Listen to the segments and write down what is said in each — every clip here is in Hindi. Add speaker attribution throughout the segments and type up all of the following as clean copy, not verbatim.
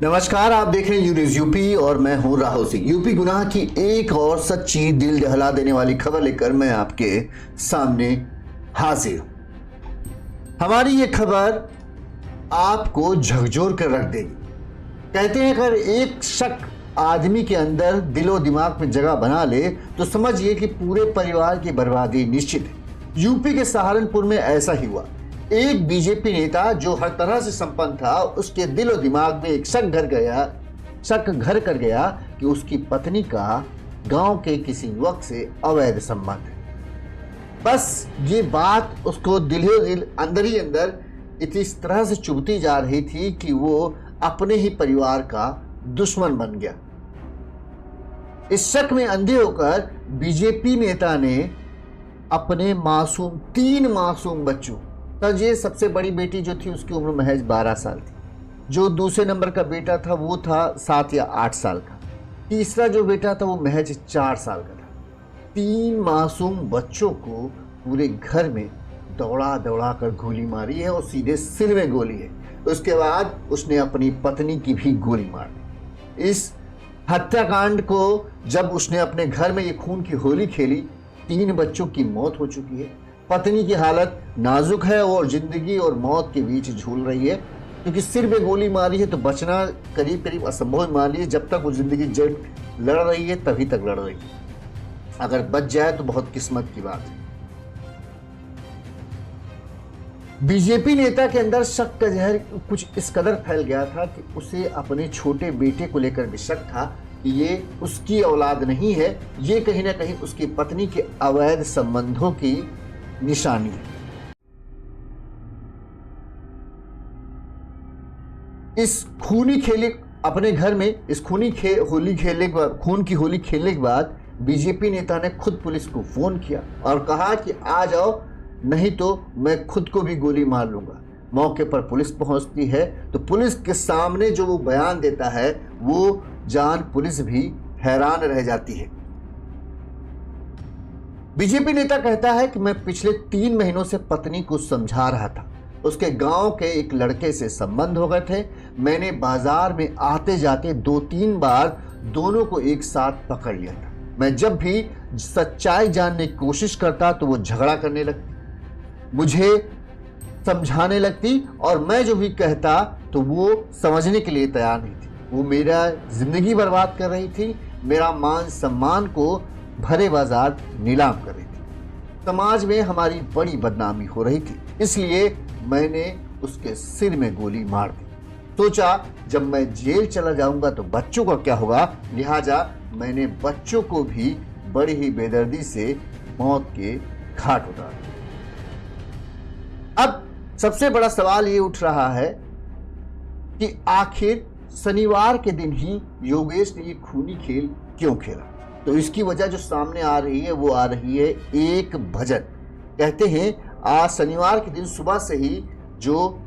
Speaker 1: नमस्कार, आप देख रहे हैं न्यूज़ यूपी और मैं हूं राहुल सिंह। यूपी गुनाह की एक और सच्ची दिल दहला देने वाली खबर लेकर मैं आपके सामने हाजिर हूं। हमारी ये खबर आपको झकझोर कर रख देगी। कहते हैं अगर एक शक आदमी के अंदर दिलो दिमाग में जगह बना ले तो समझिए कि पूरे परिवार की बर्बादी निश्चित है। यूपी के सहारनपुर में ऐसा ही हुआ। एक बीजेपी नेता जो हर तरह से संपन्न था, उसके दिलो दिमाग में एक शक घर कर गया कि उसकी पत्नी का गांव के किसी युवक से अवैध संबंध है। बस ये बात उसको दिल अंदर ही अंदर इस तरह से चुभती जा रही थी कि वो अपने ही परिवार का दुश्मन बन गया। इस शक में अंधे होकर बीजेपी नेता ने अपने तीन मासूम बच्चों, ये सबसे बड़ी बेटी जो थी उसकी उम्र महज 12 साल थी, जो दूसरे नंबर का बेटा था वो था 7 या 8 साल का, तीसरा जो बेटा था वो महज 4 साल का था। 3 मासूम बच्चों को पूरे घर में दौड़ा दौड़ा कर गोली मारी है और सीधे सिर में गोली है। उसके बाद उसने अपनी पत्नी की भी गोली मार दी। इस हत्याकांड को जब उसने अपने घर में ये खून की होली खेली, 3 बच्चों की मौत हो चुकी है। पत्नी की हालत नाजुक है और जिंदगी और मौत के बीच झूल रही है, क्योंकि सिर में गोली मारी है तो बचना करीब करीब असंभव मान लीजिए। जब तक वो जिंदगी जंग लड़ रही है तभी तक लड़ रही है, अगर बच जाए तो बहुत किस्मत की बात है। बीजेपी नेता के अंदर शक का जहर कुछ इस कदर फैल गया था कि उसे अपने छोटे बेटे को लेकर भी शक था कि ये उसकी औलाद नहीं है, ये कहीं ना कहीं उसकी पत्नी के अवैध संबंधों की निशानी है। इस खूनी खेले अपने घर में इस खून की होली खेलने के बाद बीजेपी नेता ने खुद पुलिस को फोन किया और कहा कि आ जाओ, नहीं तो मैं खुद को भी गोली मार लूंगा। मौके पर पुलिस पहुंचती है तो पुलिस के सामने जो वो बयान देता है वो जान पुलिस भी हैरान रह जाती है। बीजेपी नेता कहता है कि मैं पिछले 3 महीनों से पत्नी को समझा रहा था। उसके गांव के एक लड़के से संबंध हो गए थे। मैंने बाजार में आते जाते 2-3 बार दोनों को एक साथ पकड़ लिया था। मैं जब भी सच्चाई जानने की कोशिश करता तो वो झगड़ा करने लगती, मुझे समझाने लगती और मैं जो भी कहता तो वो समझने के लिए तैयार नहीं थी। वो मेरा जिंदगी बर्बाद कर रही थी, मेरा मान सम्मान को भरे बाजार नीलाम कर रही थी। समाज में हमारी बड़ी बदनामी हो रही थी, इसलिए मैंने उसके सिर में गोली मार दी। सोचा जब मैं जेल चला जाऊंगा तो बच्चों का क्या होगा, लिहाजा मैंने बच्चों को भी बड़ी ही बेदर्दी से मौत के घाट उतारा। अब सबसे बड़ा सवाल ये उठ रहा है कि आखिर शनिवार के दिन ही योगेश ने ये खूनी खेल क्यों खेला। तो इसकी वजह जो सामने आ रही है वो आ रही है एक भजन। कहते हैं आज शनिवार के दिन सुबह से ही जो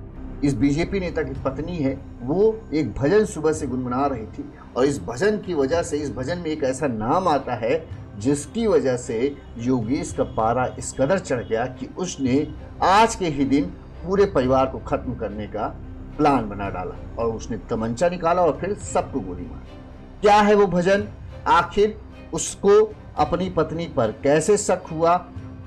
Speaker 1: इस बीजेपी नेता की पत्नी है वो एक भजन सुबह से गुनगुना रही थी और इस भजन की वजह से, इस भजन में एक ऐसा नाम आता है जिसकी वजह से योगेश का पारा इस कदर चढ़ गया कि उसने आज के ही दिन पूरे परिवार को खत्म करने का प्लान बना डाला और उसने तमंचा निकाला और फिर सबको गोली मारी। क्या है वो भजन, आखिर उसको अपनी पत्नी पर कैसे शक हुआ,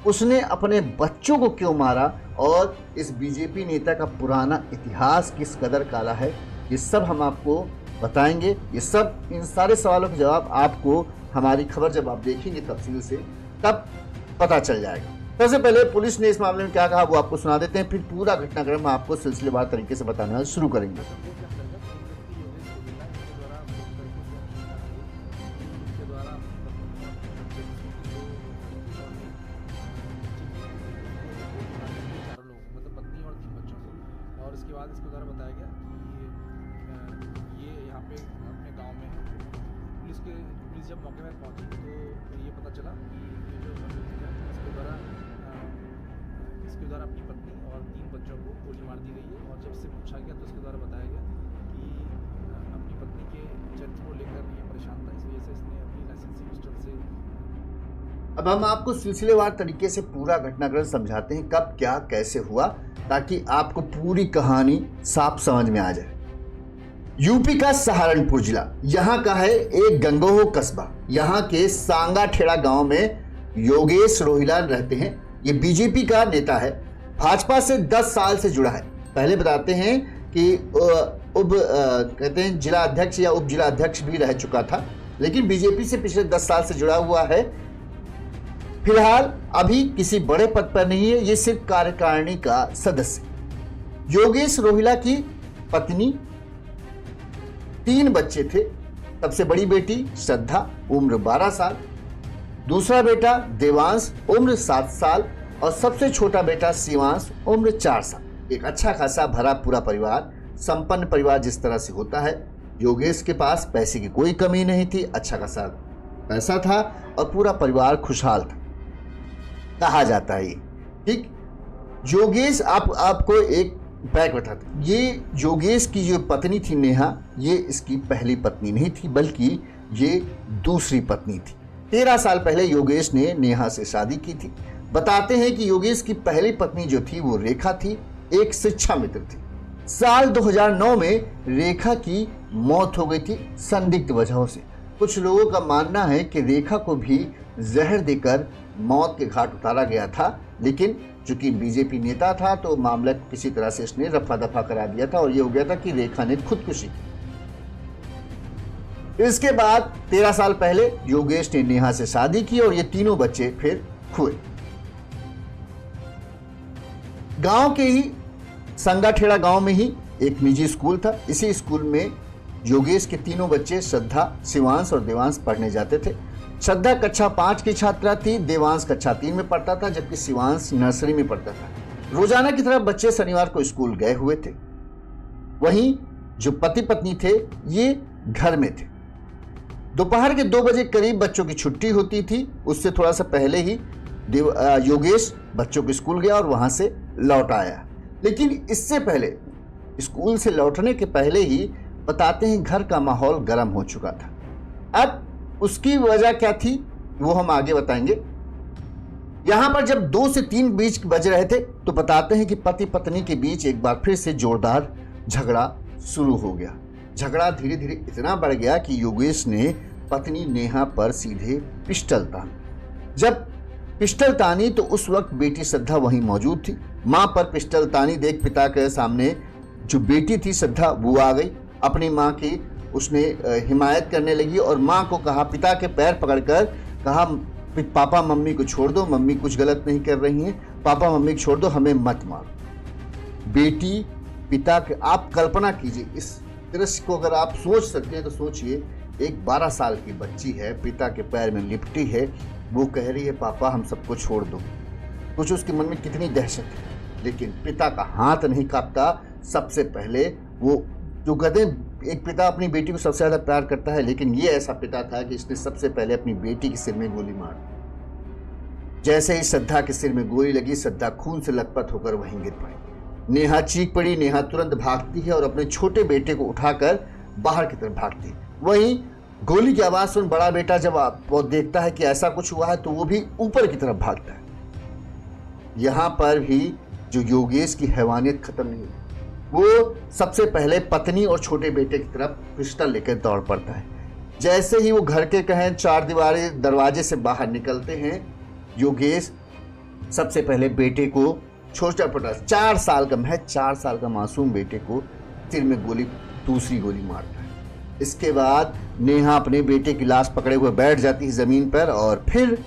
Speaker 1: उसने अपने बच्चों को क्यों मारा और इस बीजेपी नेता का पुराना इतिहास किस कदर काला है, ये सब हम आपको बताएंगे। इन सारे सवालों के जवाब आपको हमारी खबर जब आप देखेंगे तफसील से तब पता चल जाएगा। सबसे पहले पुलिस ने इस मामले में क्या कहा वो आपको सुना देते हैं, फिर पूरा घटनाक्रम आपको सिलसिलेवार तरीके से बताना शुरू करेंगे।
Speaker 2: और इसके बाद इसके द्वारा बताया गया कि ये यहाँ पे अपने गांव में है। पुलिस जब मौके पर पहुंची तो ये पता चला कि ये जो है इसके द्वारा अपनी पत्नी और 3 बच्चों को गोली मार दी गई है। और जब इससे पूछा गया तो इसके द्वारा बताया गया कि अपनी पत्नी के चरित्र को लेकर ये परेशान था, इस वजह से इसने अपनी लाइसेंसी पिस्टल से।
Speaker 1: अब हम आपको सिलसिलेवार तरीके से पूरा घटनाक्रम समझाते हैं, कब क्या कैसे हुआ, ताकि आपको पूरी कहानी साफ समझ में आ जाए। यूपी का सहारनपुर जिला, यहाँ का है एक गंगोह कस्बा। यहाँ के सांगाठेड़ा गांव में योगेश रोहिला रहते हैं। ये बीजेपी का नेता है, भाजपा से 10 साल से जुड़ा है। पहले बताते हैं कि कहते हैं जिला अध्यक्ष या उप जिला अध्यक्ष भी रह चुका था, लेकिन बीजेपी से पिछले 10 साल से जुड़ा हुआ है। फिलहाल अभी किसी बड़े पद पर नहीं है, ये सिर्फ कार्यकारिणी का सदस्य। योगेश रोहिला की पत्नी, 3 बच्चे थे। सबसे बड़ी बेटी श्रद्धा, उम्र 12 साल, दूसरा बेटा देवांश, उम्र 7 साल और सबसे छोटा बेटा शिवांश, उम्र 4 साल। एक अच्छा खासा भरा पूरा परिवार, संपन्न परिवार जिस तरह से होता है। योगेश के पास पैसे की कोई कमी नहीं थी, अच्छा खासा पैसा था और पूरा परिवार खुशहाल था, कहा जाता है। ठीक, योगेश आपको एक बैक बताते, ये योगेश की जो पत्नी थी नेहा, ये इसकी पहली पत्नी नहीं थी, बल्कि ये दूसरी पत्नी थी। 13 साल पहले योगेश ने नेहा से शादी की थी। बताते हैं कि योगेश की पहली पत्नी जो थी वो रेखा थी, एक शिक्षा मित्र थी। साल 2009 में रेखा की मौत हो गई थी संदिग्ध वजहों से। कुछ लोगों का मानना है कि रेखा को भी जहर देकर मौत के घाट उतारा गया था, लेकिन चूंकि बीजेपी नेता था तो मामला किसी तरह से इसने रफा दफा करा दिया था और ये हो गया था कि रेखा ने खुदकुशी की। इसके बाद 13 साल पहले योगेश ने नेहा से शादी की और ये तीनों बच्चे फिर हुए। गांव के ही संगाठेड़ा गांव में ही एक निजी स्कूल था। इसी स्कूल में योगेश के तीनों बच्चे श्रद्धा, शिवांश और देवांश पढ़ने जाते थे। श्रद्धा कक्षा 5 की छात्रा थी, देवांश कक्षा 3 में पढ़ता था, जबकि शिवांश नर्सरी में पढ़ता था। रोजाना की तरह बच्चे शनिवार को स्कूल गए हुए थे। वहीं जो पति पत्नी थे ये घर में थे। दोपहर के 2 बजे करीब बच्चों की छुट्टी होती थी। उससे थोड़ा सा पहले ही योगेश बच्चों के स्कूल गया और वहां से लौट आया। लेकिन इससे पहले, स्कूल से लौटने के पहले ही बताते हैं घर का माहौल गर्म हो चुका था। अब उसकी वजह क्या थी वो हम आगे बताएंगे। यहां पर जब 2 से 3 बीच बज रहे थे तो बताते हैं कि पति पत्नी के बीच एक बार फिर से जोरदार झगड़ा शुरू हो गया। झगड़ा धीरे धीरे इतना बढ़ गया कि योगेश ने पत्नी नेहा पर सीधे पिस्टल ताना। जब पिस्टल तानी तो उस वक्त बेटी श्रद्धा वहीं मौजूद थी। मां पर पिस्टल तानी देख पिता के सामने जो बेटी थी श्रद्धा वो आ गई। अपनी मां की उसने हिमायत करने लगी और मां को कहा, पिता के पैर पकड़कर कहा, पापा मम्मी को छोड़ दो, मम्मी कुछ गलत नहीं कर रही हैं, पापा मम्मी को छोड़ दो, हमें मत मारो। बेटी पिता के, आप कल्पना कीजिए इस दृश्य को, अगर आप सोच सकते हैं तो सोचिए। एक 12 साल की बच्ची है, पिता के पैर में लिपटी है, वो कह रही है पापा हम सबको छोड़ दो। कुछ उसके मन में कितनी दहशत है, लेकिन पिता का हाथ नहीं कांपता। सबसे पहले वो जो कहते हैं एक पिता अपनी बेटी को सबसे ज्यादा प्यार करता है, लेकिन ये ऐसा पिता था कि इसने सबसे पहले अपनी बेटी के सिर में गोली मार दी। जैसे ही श्रद्धा के सिर में गोली लगी, श्रद्धा खून से लथपथ होकर वहीं गिर पड़ी। नेहा चीख पड़ी। नेहा तुरंत भागती है और अपने छोटे बेटे को उठाकर बाहर की तरफ भागती है। वहीं गोली की आवाज सुन बड़ा बेटा जब वो देखता है कि ऐसा कुछ हुआ है तो वो भी ऊपर की तरफ भागता है। यहां पर भी जो योगेश की हैवानियत खत्म नहीं हुई। वो सबसे पहले पत्नी और छोटे बेटे की तरफ पिस्टल लेकर दौड़ पड़ता है। जैसे ही वो घर के कहें 4 दीवारी दरवाजे से बाहर निकलते हैं, योगेश सबसे पहले बेटे को छोटा छोटा 4 साल का, महज 4 साल का मासूम बेटे को सिर में दूसरी गोली मारता है। इसके बाद नेहा अपने बेटे की लाश पकड़े हुए बैठ जाती है जमीन पर और फिर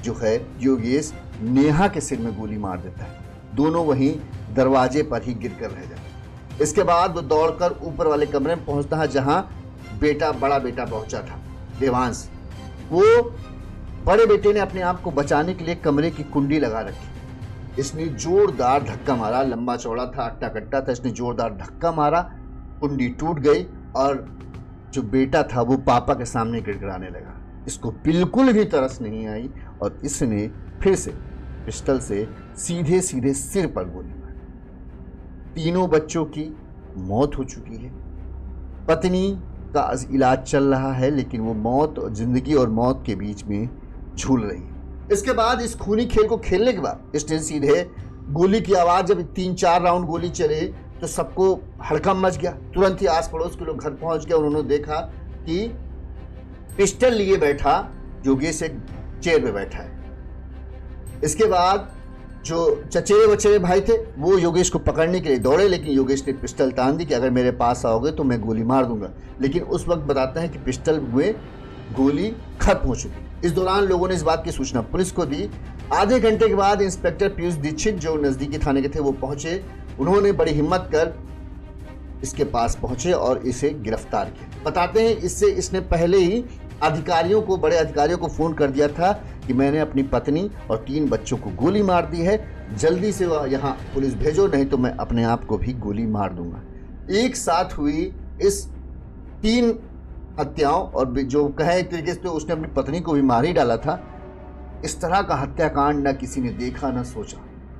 Speaker 1: जो है योगेश नेहा के सिर में गोली मार देता है। दोनों वहीं दरवाजे पर ही गिरकर रह जाते हैं। इसके बाद वो दौड़कर ऊपर वाले कमरे में पहुंचता है जहां बड़ा बेटा पहुंचा था, देवांश। वो बड़े बेटे ने अपने आप को बचाने के लिए कमरे की कुंडी लगा रखी। इसने जोरदार धक्का मारा, लंबा चौड़ा था, अट्टा कट्टा था, इसने जोरदार धक्का मारा, कुंडी टूट गई और जो बेटा था वो पापा के सामने गिड़गिड़ाने लगा। इसको बिल्कुल भी तरस नहीं आई और इसने फिर से पिस्टल से सीधे सीधे सिर पर गोली मारी। तीनों बच्चों की मौत हो चुकी है। पत्नी का इलाज चल रहा है, लेकिन वो मौत और जिंदगी और मौत के बीच में झूल रही है। इसके बाद इस खूनी खेल को खेलने के बाद इसने सीधे गोली की आवाज़, जब 3-4 राउंड गोली चले तो सबको हड़कंप मच गया। तुरंत ही आस पड़ोस के लोग घर पहुंच गए और उन्होंने देखा कि पिस्टल लिए बैठा योगेश एक चेयर पे बैठा है। इसके बाद जो चचेरे बचेरे भाई थे वो योगेश को पकड़ने के लिए दौड़े, लेकिन योगेश ने पिस्टल तान दी कि अगर मेरे पास आओगे तो मैं गोली मार दूंगा। लेकिन उस वक्त बताते हैं कि पिस्टल में गोली खत्म हो चुकी। इस दौरान लोगों ने इस बात की सूचना पुलिस को दी। आधे घंटे के बाद इंस्पेक्टर पीयूष दीक्षित जो नजदीकी थाने के थे वो पहुंचे। उन्होंने बड़ी हिम्मत कर इसके पास पहुंचे और इसे गिरफ्तार किया। बताते हैं इसने पहले ही अधिकारियों को, बड़े अधिकारियों को फोन कर दिया था कि मैंने अपनी पत्नी और 3 बच्चों को गोली मार दी है, जल्दी से यहाँ पुलिस भेजो, नहीं तो मैं अपने आप को भी गोली मार दूंगा। एक साथ हुई इस 3 हत्याओं और जो कहे एक तरीके से उसने अपनी पत्नी को भी मार ही डाला था। इस तरह का हत्याकांड न किसी ने देखा न सोचा।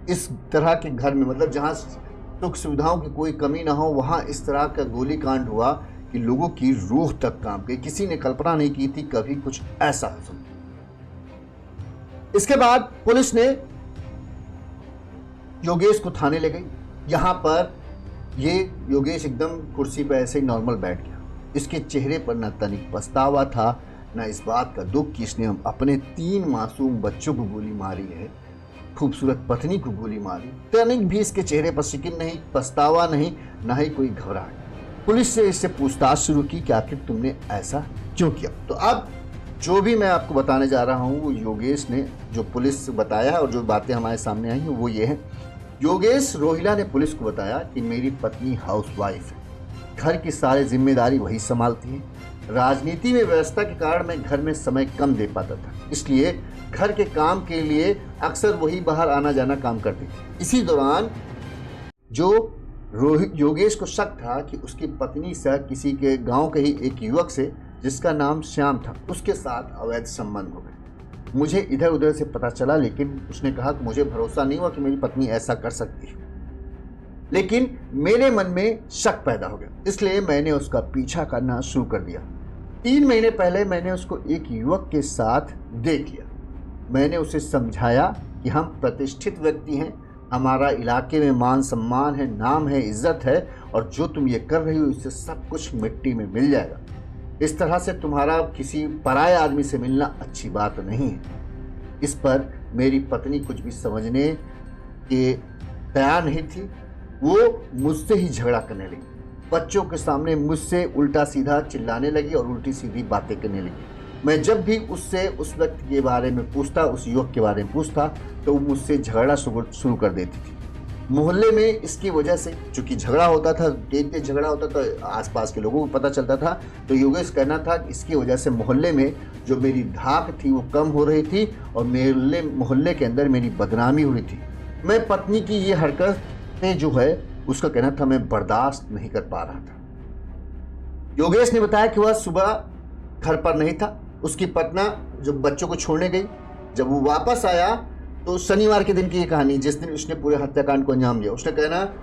Speaker 1: इस तरह के घर में, मतलब जहाँ सुख सुविधाओं की कोई कमी ना हो, वहाँ इस तरह का गोलीकांड हुआ कि लोगों की रूह तक कांप गई। किसी ने कल्पना नहीं की थी कभी कुछ ऐसा हो सकता। इसके बाद पुलिस ने योगेश को थाने ले गई। यहां पर ये योगेश एकदम कुर्सी पर ऐसे ही नॉर्मल बैठ गया। इसके चेहरे पर न तनिक पछतावा था, न इस बात का दुख कि इसने अपने 3 मासूम बच्चों को गोली मारी है, खूबसूरत पत्नी को गोली मारी। तनिक भी इसके चेहरे पर शिकन नहीं, पछतावा नहीं, न ही कोई घबराहट। पुलिस से इससे पूछताछ शुरू की कि आखिर तुमने ऐसा क्यों किया। तो अब जो भी मैं आपको बताने जा रहा हूं वो योगेश ने जो पुलिस बताया है और जो बातें हमारे सामने आई हैं वो ये है। योगेश रोहिला ने पुलिस को बताया कि मेरी पत्नी हाउसवाइफ है, घर की सारी जिम्मेदारी वही संभालती है। राजनीति में व्यवस्था के कारण मैं घर में समय कम दे पाता था, इसलिए घर के काम के लिए अक्सर वही बाहर आना जाना काम करती थी। इसी दौरान जो योगेश को शक था कि उसकी पत्नी से किसी के गांव के ही एक युवक से जिसका नाम श्याम था उसके साथ अवैध संबंध हो गए। मुझे इधर उधर से पता चला, लेकिन उसने कहा कि मुझे भरोसा नहीं हुआ कि मेरी पत्नी ऐसा कर सकती है, लेकिन मेरे मन में शक पैदा हो गया, इसलिए मैंने उसका पीछा करना शुरू कर दिया। 3 महीने पहले मैंने उसको एक युवक के साथ देख लिया। मैंने उसे समझाया कि हम प्रतिष्ठित व्यक्ति हैं, हमारा इलाके में मान सम्मान है, नाम है, इज्जत है, और जो तुम ये कर रही हो इससे सब कुछ मिट्टी में मिल जाएगा। इस तरह से तुम्हारा किसी पराये आदमी से मिलना अच्छी बात नहीं है। इस पर मेरी पत्नी कुछ भी समझने के तैयार नहीं थी। वो मुझसे ही झगड़ा करने लगी, बच्चों के सामने मुझसे उल्टा सीधा चिल्लाने लगी और उल्टी सीधी बातें करने लगी। मैं जब भी उससे उस व्यक्ति के बारे में पूछता, उस युवक के बारे में पूछता, तो वो मुझसे झगड़ा शुरू कर देती थी। मोहल्ले में इसकी वजह से चूंकि झगड़ा होता था, तेज झगड़ा होता था, आसपास के लोगों को पता चलता था, तो योगेश कहना था कि इसकी वजह से मोहल्ले में जो मेरी धाक थी वो कम हो रही थी और मोहल्ले के अंदर मेरी बदनामी हो रही थी। मैं पत्नी की ये हरकतें जो है उसका कहना था मैं बर्दाश्त नहीं कर पा रहा था। योगेश ने बताया कि वह सुबह घर पर नहीं था। उसकी पत्नी जब बच्चों को छोड़ने गई, जब वो वापस आया तो शनिवार के दिन की ये कहानी, जिस दिन उसने पूरे हत्याकांड को अंजाम दिया। उसने कहना,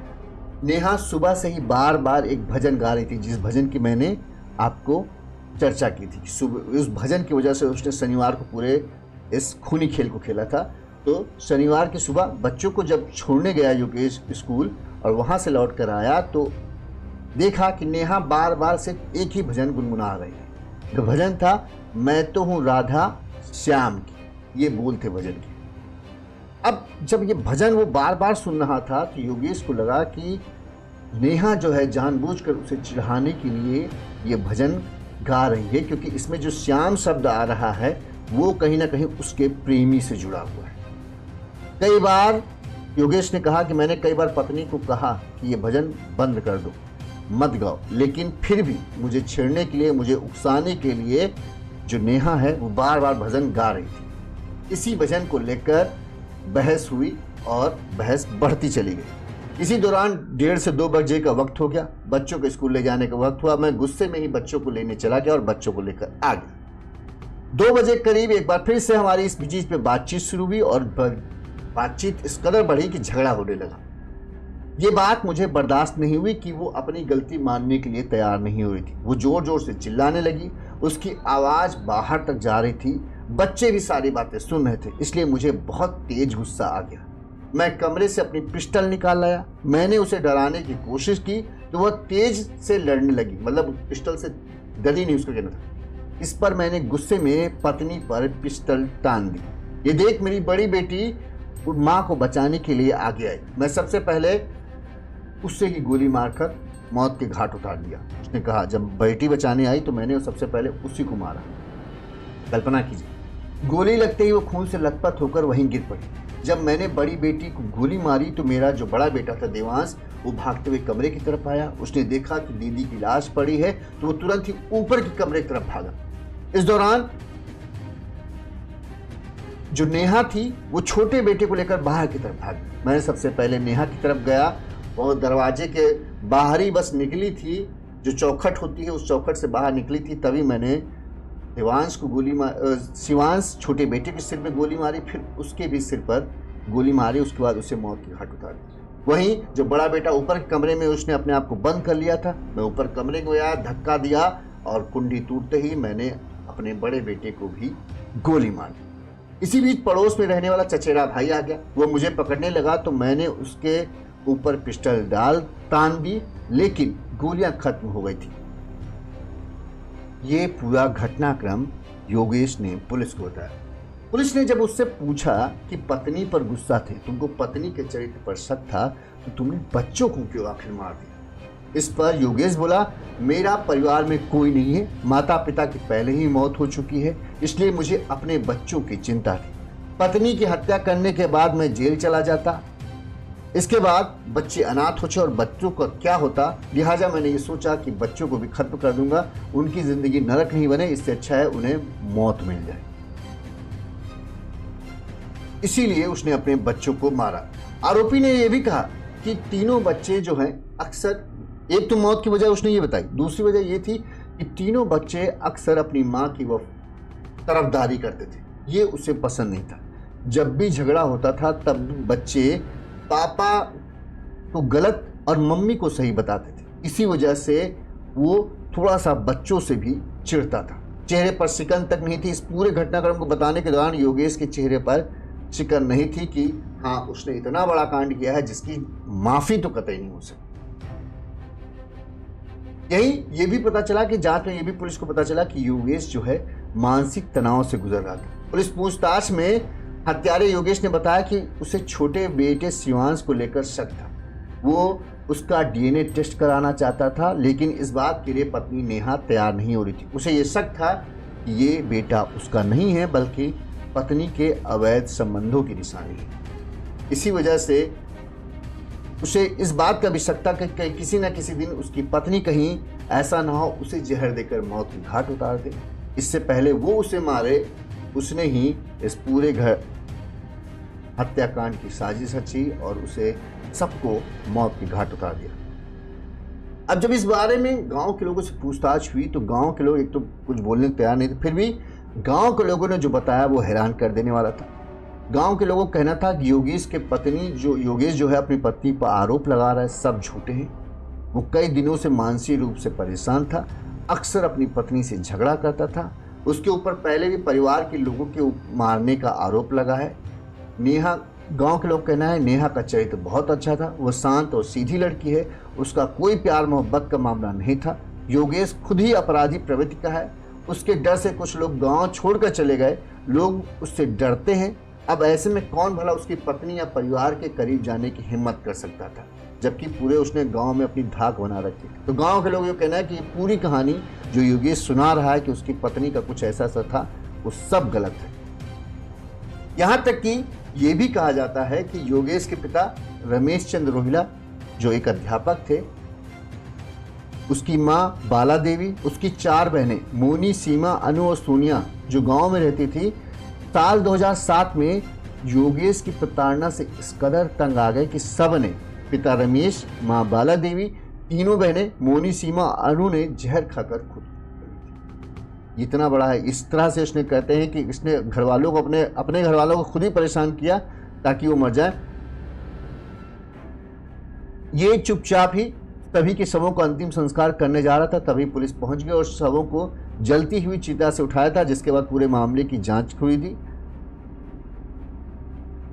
Speaker 1: नेहा सुबह से ही बार बार एक भजन गा रही थी, जिस भजन की मैंने आपको चर्चा की थी। सुबह उस भजन की वजह से उसने शनिवार को पूरे इस खूनी खेल को खेला था। तो शनिवार की सुबह बच्चों को जब छोड़ने गया योगेश स्कूल और वहाँ से लौट कर आया तो देखा कि नेहा बार बार सिर्फ एक ही भजन गुनगुना रही है। जो भजन था, मैं तो हूँ राधा श्याम की, ये बोल थे भजन के। अब जब ये भजन वो बार बार सुन रहा था तो योगेश को लगा कि नेहा जो है जानबूझकर उसे चिढ़ाने के लिए ये भजन गा रही है, क्योंकि इसमें जो श्याम शब्द आ रहा है वो कहीं ना कहीं उसके प्रेमी से जुड़ा हुआ है। कई बार योगेश ने कहा कि मैंने कई बार पत्नी को कहा कि ये भजन बंद कर दो, मत गाओ, लेकिन फिर भी मुझे छेड़ने के लिए, मुझे उकसाने के लिए जो नेहा है वो बार बार भजन गा रही थी। इसी भजन को लेकर बहस हुई और बहस बढ़ती चली गई। इसी दौरान 1:30 से 2 बजे का वक्त हो गया, बच्चों को स्कूल ले जाने का वक्त हुआ। मैं गुस्से में ही बच्चों को लेने चला गया और बच्चों को लेकर आ गया। 2 बजे करीब एक बार फिर से हमारी इस बीच पे बातचीत शुरू हुई और बातचीत इस कदर बढ़ी कि झगड़ा होने लगा। ये बात मुझे बर्दाश्त नहीं हुई कि वो अपनी गलती मानने के लिए तैयार नहीं हो रही थी। वो जोर जोर से चिल्लाने लगी, उसकी आवाज़ बाहर तक जा रही थी। बच्चे भी सारी बातें सुन रहे थे, इसलिए मुझे बहुत तेज गुस्सा आ गया। मैं कमरे से अपनी पिस्टल निकाल लाया। मैंने उसे डराने की कोशिश की, तो वह तेज से लड़ने लगी, मतलब पिस्टल से डरी नहीं, उसका कहना था। इस पर मैंने गुस्से में पत्नी पर पिस्टल तान दी। ये देख मेरी बड़ी बेटी माँ को बचाने के लिए आगे आई। मैं सबसे पहले उससे ही गोली मारकर मौत के घाट उतार दिया। उसने कहा, जब बेटी बचाने आई तो मैंने सबसे पहले उसी को मारा। कल्पना कीजिए, गोली लगते ही वो खून से लथपथ होकर वहीं गिर पड़ी। जब मैंने बड़ी बेटी को गोली मारी तो मेरा जो बड़ा बेटा था देवांश, वो भागते हुए कमरे की तरफ आया। उसने देखा कि दीदी की लाश पड़ी है तो वो तुरंत ही ऊपर की कमरे की तरफ भागा। इस दौरान जो नेहा थी वो छोटे बेटे को लेकर बाहर की तरफ भागी। मैंने सबसे पहले नेहा की तरफ गया और दरवाजे के बाहर ही बस निकली थी, जो चौखट होती है उस चौखट से बाहर निकली थी, तभी मैंने देवांश को शिवांश छोटे बेटे के सिर में गोली मारी, फिर उसके भी सिर पर गोली मारी। उसके बाद उसे मौत की घाट उतार दी। वहीं जो बड़ा बेटा ऊपर के कमरे में, उसने अपने आप को बंद कर लिया था। मैं ऊपर कमरे को गया, धक्का दिया और कुंडी टूटते ही मैंने अपने बड़े बेटे को भी गोली मार दी। इसी बीच पड़ोस में रहने वाला चचेरा भाई आ गया। वो मुझे पकड़ने लगा तो मैंने उसके ऊपर पिस्टल तान दी, लेकिन गोलियां खत्म हो गई थी। ये पूरा घटनाक्रम योगेश ने पुलिस को बताया। पुलिस ने जब उससे पूछा कि पत्नी पर गुस्सा थे, तुमको पत्नी के चरित्र पर शक था, तो तुमने बच्चों को क्यों आखिर मार दिया? इस पर योगेश बोला, मेरा परिवार में कोई नहीं है, माता पिता की पहले ही मौत हो चुकी है, इसलिए मुझे अपने बच्चों की चिंता थी। पत्नी की हत्या करने के बाद मैं जेल चला जाता, इसके बाद बच्चे अनाथ होते और बच्चों का क्या होता, लिहाजा मैंने ये सोचा कि बच्चों को भी खत्म कर दूंगा, उनकी जिंदगी नरक नहीं बने, इससे अच्छा है उन्हें मौत मिल जाए। इसीलिए उसने अपने बच्चों को मारा। आरोपी ने यह भी कहा कि तीनों बच्चे जो हैं अक्सर, एक तो मौत की वजह उसने ये बताई, दूसरी वजह ये थी कि तीनों बच्चे अक्सर अपनी माँ की वो तरफदारी करते थे। ये उसे पसंद नहीं था। जब भी झगड़ा होता था तब बच्चे पापा को गलत और मम्मी को सही बताते थे। इसी वजह से वो थोड़ा सा बच्चों से भी चिढ़ता था। चेहरे पर सिकन तक नहीं थी। इस पूरे घटनाक्रम को बताने के दौरान योगेश के चेहरे पर शिकन नहीं थी कि हाँ उसने इतना बड़ा कांड किया है जिसकी माफी तो कतई नहीं हो सकती। ये भी पता चला कि जांच में ये भी पुलिस को पता चला कि योगेश जो है मानसिक तनाव से गुजर रहा था। पुलिस पूछताछ में हत्यारे योगेश ने बताया कि उसे छोटे बेटे शिवांश को लेकर शक था। वो उसका डीएनए टेस्ट कराना चाहता था, लेकिन इस बात के लिए पत्नी नेहा तैयार नहीं हो रही थी। उसे ये शक था कि ये बेटा उसका नहीं है बल्कि पत्नी के अवैध संबंधों की निशानी है। इसी वजह से उसे इस बात का भी शक था कि किसी न किसी दिन उसकी पत्नी कहीं ऐसा ना हो उसे जहर देकर मौत की घाट उतार दे। इससे पहले वो उसे मारे, उसने ही इस पूरे घर हत्याकांड की साजिश रची और उसे सबको मौत की घाट उतार दिया। अब जब इस बारे में गांव के लोगों से पूछताछ हुई तो गांव के लोग एक तो कुछ बोलने को तैयार नहीं थे, फिर भी गांव के लोगों ने जो बताया वो हैरान कर देने वाला था। गांव के लोगों का कहना था कि योगेश जो है अपनी पत्नी पर आरोप लगा रहा है, सब झूठे हैं। वो कई दिनों से मानसिक रूप से परेशान था, अक्सर अपनी पत्नी से झगड़ा करता था। उसके ऊपर पहले भी परिवार के लोगों के मारने का आरोप लगा है। नेहा, गांव के लोग कहना है नेहा का चरित्र बहुत अच्छा था, वो शांत और सीधी लड़की है, उसका कोई प्यार मोहब्बत का मामला नहीं था। योगेश खुद ही अपराधी प्रवृत्ति का है, उसके डर से कुछ लोग गांव छोड़कर चले गए, लोग उससे डरते हैं। अब ऐसे में कौन भला उसकी पत्नी या परिवार के करीब जाने की हिम्मत कर सकता था, जबकि पूरे उसने गांव में अपनी धाक बना रखी। तो गांव के लोग ये कहना है कि ये पूरी कहानी जो योगेश सुना रहा है कि उसकी पत्नी का कुछ ऐसा था, वो सब गलत है। यहाँ तक कि ये भी कहा जाता है कि योगेश के पिता रमेश चंद्र रोहिला जो एक अध्यापक थे, उसकी माँ बाला देवी, उसकी 4 बहनें मोनी, सीमा, अनु और सोनिया जो गांव में रहती थी, साल 2007 में योगेश की प्रताड़ना से इस कदर तंग आ गए कि सब ने, पिता रमेश, माँ बाला देवी, तीनों बहनें मोनी, सीमा, अनु ने जहर खाकर खुद इतना बड़ा है। इस तरह से उसने कहते हैं कि इसने घरवालों को अपने घरवालों को खुद ही परेशान किया ताकि वो मर जाए। ये चुपचाप ही सभी के शवों का अंतिम संस्कार करने जा रहा था, तभी पुलिस पहुंच गई और शवों को जलती हुई चिता से उठाया था, जिसके बाद पूरे मामले की जांच हुई थी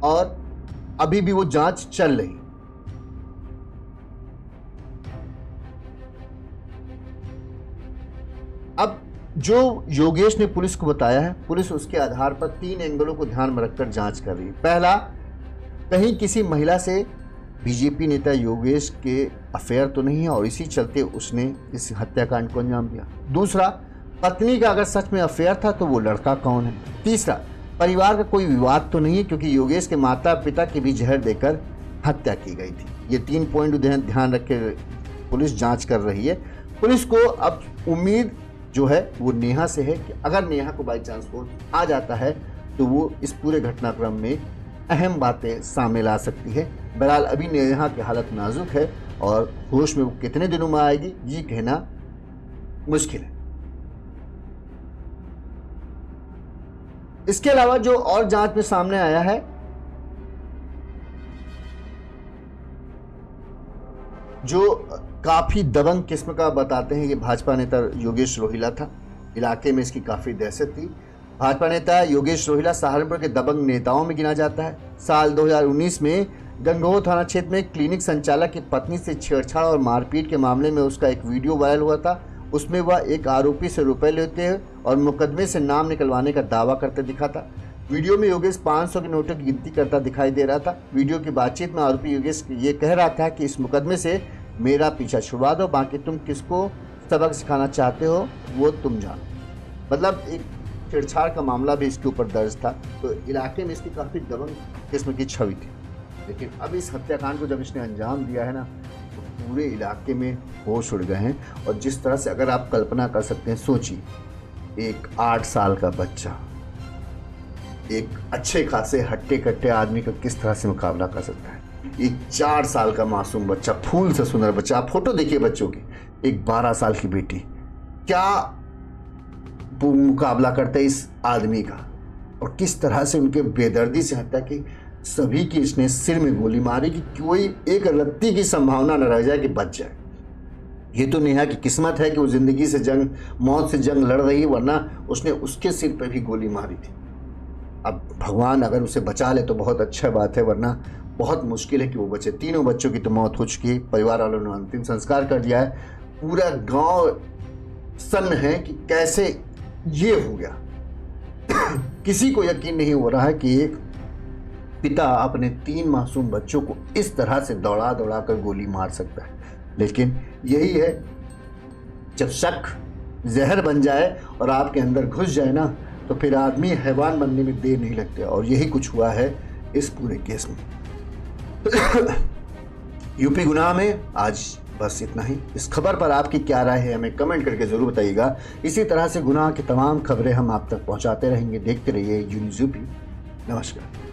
Speaker 1: और अभी भी वो जांच चल रही। जो योगेश ने पुलिस को बताया है, पुलिस उसके आधार पर 3 एंगलों को ध्यान में रखकर जांच कर रही है। पहला, कहीं किसी महिला से बीजेपी नेता योगेश के अफेयर तो नहीं है और इसी चलते उसने इस हत्याकांड को अंजाम दिया। दूसरा, पत्नी का अगर सच में अफेयर था तो वो लड़का कौन है। तीसरा, परिवार का कोई विवाद तो नहीं है क्योंकि योगेश के माता पिता की भी जहर देकर हत्या की गई थी। ये 3 पॉइंट ध्यान रख के पुलिस जांच कर रही है। पुलिस को अब उम्मीद जो है वो नेहा से है कि अगर नेहा को बाई चांस वो आ जाता है तो वो इस पूरे घटनाक्रम में अहम बातें सामने ला सकती है। बहरहाल अभी नेहा की हालत नाजुक है और होश में वो कितने दिनों में आएगी ये कहना मुश्किल है। इसके अलावा जो और जांच में सामने आया है, जो काफी दबंग किस्म का बताते हैं, ये भाजपा नेता योगेश रोहिला था। इलाके में इसकी काफी दहशत थी। भाजपा नेता योगेश रोहिला सहारनपुर के दबंग नेताओं में गिना जाता है। साल 2019 में गंगोह थाना क्षेत्र में क्लिनिक संचालक की पत्नी से छेड़छाड़ और मारपीट के मामले में उसका एक वीडियो वायरल हुआ था। उसमें वह एक आरोपी से रुपए लेते हैं और मुकदमे से नाम निकलवाने का दावा करते दिखा था। वीडियो में योगेश 500 के नोटों की गिनती करता दिखाई दे रहा था। वीडियो की बातचीत में आरोपी योगेश ये कह रहा था कि इस मुकदमे से मेरा पीछा छुड़वा दो, बाकी तुम किसको सबक सिखाना चाहते हो वो तुम जानो। मतलब एक छेड़छाड़ का मामला भी इसके ऊपर दर्ज था। तो इलाके में इसकी काफ़ी दबंग किस्म की छवि थी। लेकिन अब इस हत्याकांड को जब इसने अंजाम दिया है ना, तो पूरे इलाके में होश उड़ गए हैं। और जिस तरह से अगर आप कल्पना कर सकते हैं, सोचिए एक 8 साल का बच्चा एक अच्छे खासे हट्टे कट्टे आदमी का किस तरह से मुकाबला कर सकता है। एक 4 साल का मासूम बच्चा, फूल से सुंदर बच्चा, आप फोटो देखिए बच्चों की, एक 12 साल की बेटी, क्या वो मुकाबला करते इस आदमी का। और किस तरह से उनके बेदर्दी से हत्या की। सभी की इसने सिर में गोली मारी कि कोई एक रत्ती की संभावना न रह जाए कि बच जाए। ये तो नेहा की किस्मत है कि वो जिंदगी से जंग, मौत से जंग लड़ रही है, वरना उसने उसके सिर पर भी गोली मारी थी। अब भगवान अगर उसे बचा ले तो बहुत अच्छा बात है, वरना बहुत मुश्किल है कि वो बचे। तीनों बच्चों की तो मौत हो चुकी है। परिवार वालों ने अंतिम संस्कार कर दिया है। पूरा गांव सन्न है कि कैसे ये हो गया। किसी को यकीन नहीं हो रहा है कि एक पिता अपने 3 मासूम बच्चों को इस तरह से दौड़ा दौड़ा कर गोली मार सकता है। लेकिन यही है, जब शक जहर बन जाए और आपके अंदर घुस जाए ना, तो फिर आदमी हैवान बनने में देर नहीं लगती। और यही कुछ हुआ है इस पूरे केस में। यूपी गुनाह में आज बस इतना ही। इस खबर पर आपकी क्या राय है हमें कमेंट करके जरूर बताइएगा। इसी तरह से गुनाह की तमाम खबरें हम आप तक पहुंचाते रहेंगे। देखते रहिए यूनिज़ यूपी। नमस्कार।